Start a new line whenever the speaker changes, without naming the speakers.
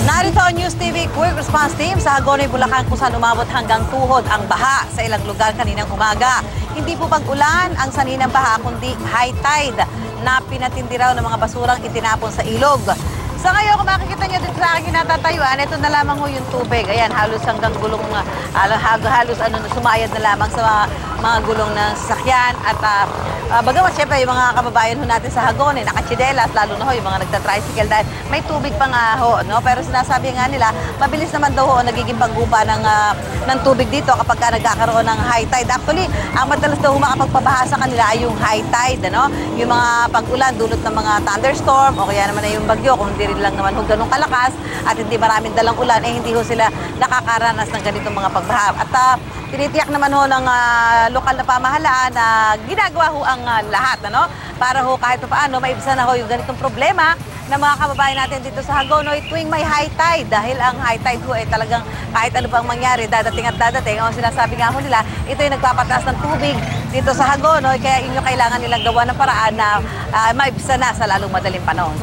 Narito ang News TV Quick Response Team sa Hagonoy, Bulacan kung saan umabot hanggang tuhod ang baha sa ilang lugar kaninang umaga. Hindi po pag-ulan ang sanhi ng baha kundi high tide na pinatindi raw ng mga basurang itinapon sa ilog. Sa ngayon, kung makikita nyo dito sa aking kinatatayuan, ito na lamang ho yung tubig. Ayan, halos hanggang gulong, halos sumayad na lamang sa mga gulong ng sasakyan. At bagamat syempre yung mga kababayan ho natin sa Hagonoy, nakatsidelas, lalo na ho yung mga nagtatricycle dahil may tubig pa nga ho. No? Pero sinasabi nga nila, mabilis naman daw ho nagiging pagguba ng tubig dito kapag nagkakaroon ng high tide. Actually, ang madalas daw makapagpabaha sa kanila ay yung high tide. Ano? Yung mga pag-ulan, dulot ng mga thunderstorm o kaya naman ay yung bagyo, kung hindi rin lang naman ho ganun kalakas at hindi maraming dalang ulan, eh hindi ho sila nakakaranas ng ganitong mga pagbaha. At tinitiyak naman ho ng lokal na pamahalaan na ginagawa ho ang lahat, ano? Para ho kahit paano maibsan na ho yung ganitong problema ng mga kababayan natin dito sa Hagonoy tuwing may high tide. Dahil ang high tide ho ay talagang kahit ano pang mangyari, dadating at dadating. O sinasabi nga ho nila, ito yung nagpapataas ng tubig dito sa Hagonoy, kaya inyo kailangan nilang gawa ng paraan na maibsan na sa lalong madaling panahon.